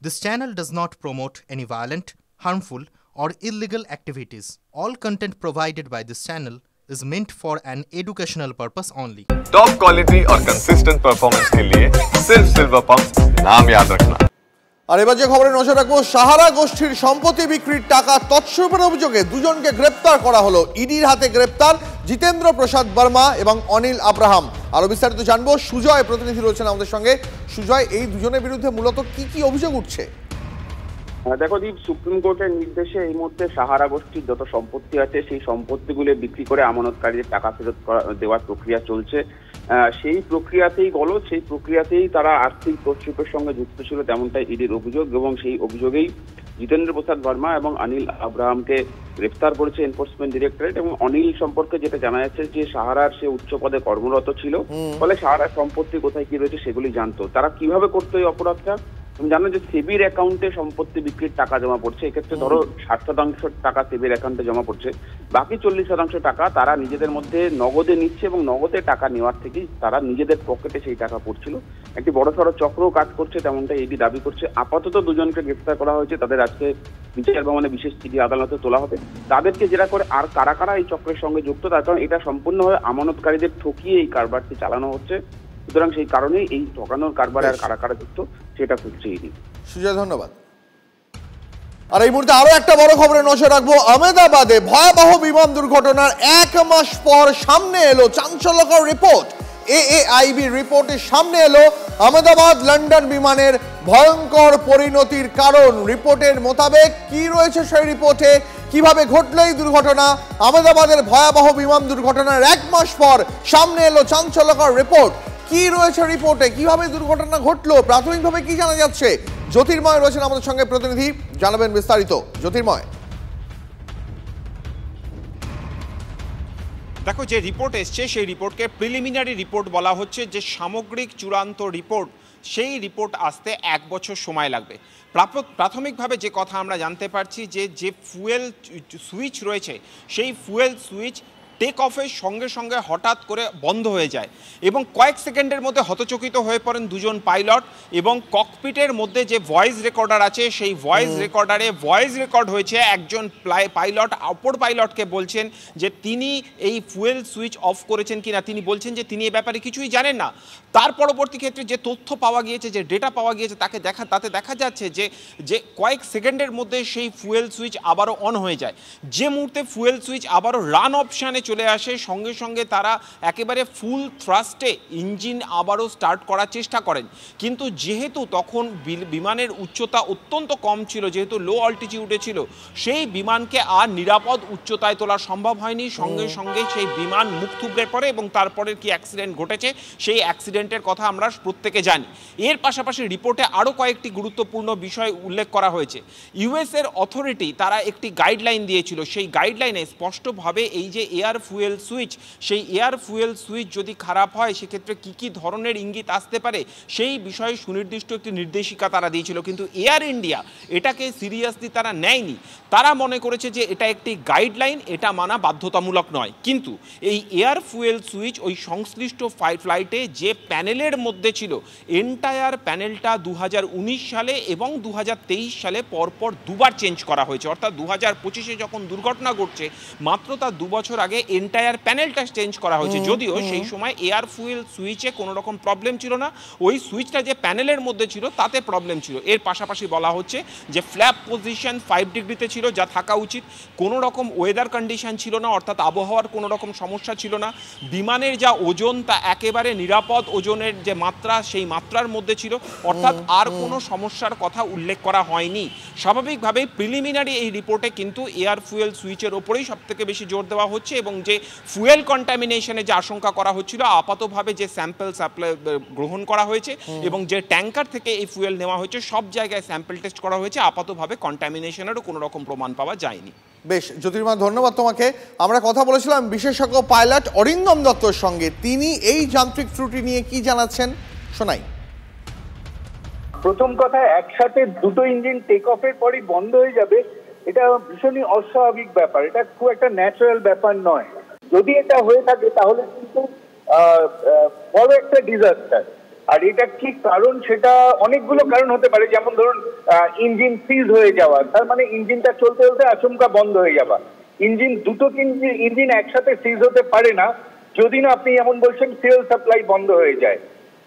This channel does not promote any violent, harmful, or illegal activities. All content provided by this channel is meant for an educational purpose only. Top quality और consistent performance के लिए सिर्फ silver pump नाम याद रखना। আর এবার যে খবরে নজর রাখবো, সাহারা গোষ্ঠীর সম্পত্তি বিক্রির টাকা তৎসর্পের অভিযোগে দুজনকে গ্রেপ্তার করা হলো। ইডির হাতে গ্রেপ্তার জিতেন্দ্র প্রসাদ বর্মা এবং অনিল আব্রাহাম। আরো বিস্তারিত জানবো, সুজয় প্রতিনিধি রয়েছেন আমাদের সঙ্গে। সুজয়, এই দুজনের বিরুদ্ধে মূলত কি কি অভিযোগ উঠছে? দেখো দীপ, সুপ্রিম কোর্টের নির্দেশে এই মুহূর্তে সাহারা গোষ্ঠীর যত সম্পত্তি আছে সেই সম্পত্তিগুলো বিক্রি করে আমানতকারীদের টাকা ফেরত দেওয়ার প্রক্রিয়া চলছে। সেই প্রক্রিয়াতেই সেই প্রক্রিয়াতেই তারা আর্থিক তছরূপের সঙ্গে যুক্ত ছিল, তেমনটাই ইডির অভিযোগ। এবং সেই অভিযোগেই জিতেন্দ্র প্রসাদ বর্মা এবং অনিল আব্রাহামকে গ্রেফতার করেছে এনফোর্সমেন্ট ডিরেক্টরেট। এবং অনিল সম্পর্কে যেটা জানা যাচ্ছে যে সাহারার সে উচ্চ পদে কর্মরত ছিল, ফলে সাহারার সম্পত্তি কোথায় কি রয়েছে সেগুলি জানতো। তারা কিভাবে করতো এই অপরাধটা? তুমি জানো যে সেবির অ্যাকাউন্টে সম্পত্তি বিক্রির টাকা জমা পড়ছে। এক্ষেত্রে ধরো 60% টাকা সেবির অ্যাকাউন্টে জমা পড়ছে, বাকি 40% টাকা তারা নিজেদের মধ্যে নগদে নিচ্ছে এবং নগদে টাকা নেওয়ার থেকেই তারা নিজেদের পকেটে সেই টাকা পড়ছিল। একটি বড়সড় চক্র কাজ করছে, তেমনটা ইডি দাবি করছে। আপাতত দুজনকে গ্রেফতার করা হয়েছে, তাদের আজকে বিচার ভবনে বিশেষ সিডি আদালতে তোলা হবে। তাদেরকে জেরা করে আর কারা কারা এই চক্রের সঙ্গে যুক্ত, তার কারণ এটা সম্পূর্ণভাবে আমানতকারীদের ঠকিয়ে এই কারবারটি চালানো হচ্ছে। সুতরাং সেই কারণেই এই ঠকানোর কারবারে আর কারা কারা যুক্ত সেটা খুঁজছে ইডি। সুজয়, ধন্যবাদ। আর এই মুহূর্তে আরো একটা বড় খবরে নজর রাখবো। আহমেদাবাদে ভয়াবহ বিমান দুর্ঘটনার 1 মাস পর সামনে এলো চাঞ্চল্যকর রিপোর্ট। এএআইবি রিপোর্টের সামনে এলো আহমেদাবাদ লন্ডন বিমানের ভয়ঙ্কর পরিণতির কারণ। রিপোর্টের মোতাবেক কি রয়েছে সেই রিপোর্টে, কিভাবে ঘটলো এই দুর্ঘটনা? আহমেদাবাদের ভয়াবহ বিমান দুর্ঘটনার 1 মাস পর সামনে এলো চাঞ্চল্যকর রিপোর্ট। কি রয়েছে রিপোর্টে, কিভাবে দুর্ঘটনা ঘটলো, প্রাথমিকভাবে কি জানা যাচ্ছে? জ্যোতির্ময় রয়েছেন আমাদের সঙ্গে প্রতিনিধি, জানাবেন বিস্তারিত। জ্যোতির্ময়। দেখো, যে রিপোর্ট এসছে সেই রিপোর্টকে প্রিলিমিনারি রিপোর্ট বলা হচ্ছে। যে সামগ্রিক চূড়ান্ত রিপোর্ট, সেই রিপোর্ট আসতে 1 বছর সময় লাগবে। প্রাথমিকভাবে যে কথা আমরা জানতে পারছি যে ফুয়েল সুইচ রয়েছে, সেই ফুয়েল সুইচ টেক অফের সঙ্গে সঙ্গে হঠাৎ করে বন্ধ হয়ে যায় এবং কয়েক সেকেন্ডের মধ্যে হতচকিত হয়ে পড়েন দুজন পাইলট। এবং ককপিটের মধ্যে যে ভয়েস রেকর্ডার আছে, সেই ভয়েস রেকর্ডারে ভয়েস রেকর্ড হয়েছে একজন পাইলট অপর পাইলটকে বলছেন যে তিনি এই ফুয়েল সুইচ অফ করেছেন কিনা। তিনি বলছেন যে তিনি এ ব্যাপারে কিছুই জানেন না। তার পরবর্তী ক্ষেত্রে যে তথ্য পাওয়া গিয়েছে, যে ডেটা পাওয়া গিয়েছে, তাতে দেখা যাচ্ছে যে কয়েক সেকেন্ডের মধ্যে সেই ফুয়েল সুইচ আবারও অন হয়ে যায়। যে মুহূর্তে ফুয়েল সুইচ আবারও রান অপশানে চলে আসে, সঙ্গে সঙ্গে তারা একেবারে ফুল থ্রাস্টে ইঞ্জিন আবারও স্টার্ট করার চেষ্টা করেন। কিন্তু যেহেতু তখন বিমানের উচ্চতা অত্যন্ত কম ছিল, যেহেতু লো অল্টিটিউডে ছিল, সেই বিমানকে আর নিরাপদ উচ্চতায় তোলা সম্ভব হয়নি। সঙ্গে সঙ্গে সেই বিমান মুখ থুবড়ে পড়ে এবং তারপরে কি অ্যাক্সিডেন্ট ঘটেছে সেই অ্যাক্সিডেন্টের কথা আমরা প্রত্যেকে জানি। এর পাশাপাশি রিপোর্টে আরও কয়েকটি গুরুত্বপূর্ণ বিষয় উল্লেখ করা হয়েছে। ইউএসের অথরিটি তারা একটি গাইডলাইন দিয়েছিল, সেই গাইডলাইনে স্পষ্টভাবে এই যে এয়ার ফুয়েল সুইচ, সেই এয়ার ফুয়েল সুইচ যদি খারাপ হয় সেক্ষেত্রে কি কি ধরনের ইঙ্গিত আসতে পারে সেই বিষয়ে সুনির্দিষ্ট একটি নির্দেশিকা তারা দিয়েছিল। কিন্তু এয়ার ইন্ডিয়া এটাকে সিরিয়াসলি তারা নেয়নি। তারা মনে করেছে যে এটা একটি গাইডলাইন, এটা মানা বাধ্যতামূলক নয়। কিন্তু এই এয়ার ফুয়েল সুইচ ওই সংশ্লিষ্ট ফ্লাইটে যে প্যানেলের মধ্যে ছিল, এন্টায়ার প্যানেলটা 2019 সালে এবং 2023 সালে পরপর দুবার চেঞ্জ করা হয়েছে। অর্থাৎ 2025-এ যখন দুর্ঘটনা ঘটছে, মাত্র তার 2 বছর আগে এন্টায়ার প্যানেলটা চেঞ্জ করা হয়েছে। যদিও সেই সময় এয়ার ফুয়েল সুইচে কোনো রকম প্রবলেম ছিল না, ওই সুইচটা যে প্যানেলের মধ্যে ছিল তাতে প্রবলেম ছিল। এর পাশাপাশি বলা হচ্ছে যে ফ্ল্যাপ পজিশন 5 ডিগ্রিতে ছিল, যা থাকা উচিত। কোনো রকম ওয়েদার কন্ডিশন ছিল না, অর্থাৎ আবহাওয়ার কোনো রকম সমস্যা ছিল না। বিমানের যা ওজন তা একেবারে নিরাপদ ওজনের যে মাত্রা, সেই মাত্রার মধ্যে ছিল, অর্থাৎ আর কোনো সমস্যার কথা উল্লেখ করা হয়নি। স্বাভাবিকভাবেই প্রিলিমিনারি এই রিপোর্টে কিন্তু এয়ার ফুয়েল সুইচের ওপরেই সবথেকে বেশি জোর দেওয়া হচ্ছে এবং যে ফুয়েল কন্টামিনেশনে যে আশঙ্কা করা হচ্ছিল, আপাততভাবে যে স্যাম্পল সাপ্লাই গ্রহণ করা হয়েছে এবং যে ট্যাঙ্কার থেকে এই ফুয়েল নেওয়া হয়েছে সব জায়গায় স্যাম্পল টেস্ট করা হয়েছে, আপাততভাবে কন্টামিনেশনেরও কোনো রকম প্রমাণ পাওয়া যায়নি। বেশ জ্যোতির্ময়, ধন্যবাদ তোমাকে। আমরা কথা বলেছিলাম বিশেষজ্ঞ পাইলট অরিন্দম দত্তর সঙ্গে, তিনি এই যান্ত্রিক ত্রুটি নিয়ে কি জানাচ্ছেন শোনাই। প্রথম কথা, একসাথে দুটো ইঞ্জিন টেক অফের পরই বন্ধ হয়ে যাবে, এটা ভীষণই অস্বাভাবিক ব্যাপার, এটা খুব একটা ন্যাচারাল ব্যাপার নয়। যদি এটা হয়ে থাকে তাহলে কিন্তু বড় একটা ডিজাস্টার। আর এটা কি কারণ, সেটা অনেকগুলো কারণ হতে পারে। যেমন ধরুন ইঞ্জিন সিজ হয়ে যাওয়া, তার মানে ইঞ্জিনটা চলতে চলতে আচমকা বন্ধ হয়ে যাওয়া। দুটো ইঞ্জিন একসাথে সিজ হতে পারে না যদি না আপনি যেমন বলছেন ফিউয়েল সাপ্লাই বন্ধ হয়ে যায়।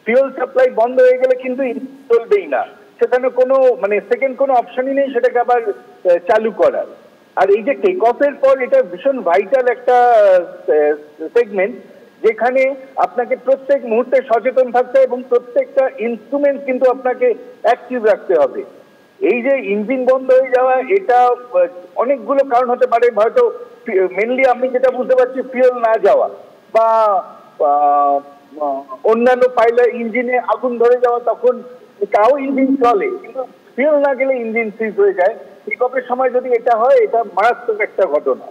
ফিউয়েল সাপ্লাই বন্ধ হয়ে গেলে কিন্তু ইঞ্জিন চলবেই না, সেখানে কোনো সেকেন্ড কোনো অপশনই নেই সেটাকে আবার চালু করার। আর এই যে টেক অফের পর, এটা ভীষণ ভাইটাল একটা সেগমেন্ট, যেখানে আপনাকে প্রত্যেক মুহূর্তে সচেতন থাকতে হবে এবং প্রত্যেকটা ইনস্ট্রুমেন্ট কিন্তু আপনাকে অ্যাক্টিভ রাখতে হবে। এই যে ইঞ্জিন বন্ধ হয়ে যাওয়া, এটা অনেকগুলো কারণ হতে পারে। হয়তো মেনলি আমি যেটা বুঝতে পারছি, ফিউয়েল না যাওয়া বা অন্যান্য পাইলট ইঞ্জিনে আগুন ধরে যাওয়া, তখন তাও ইঞ্জিন চলে কিন্তু ফিউয়েল না গেলে ইঞ্জিন সিজ হয়ে যায়। টেক অফের সময় যদি এটা হয়, এটা মারাত্মক একটা ঘটনা।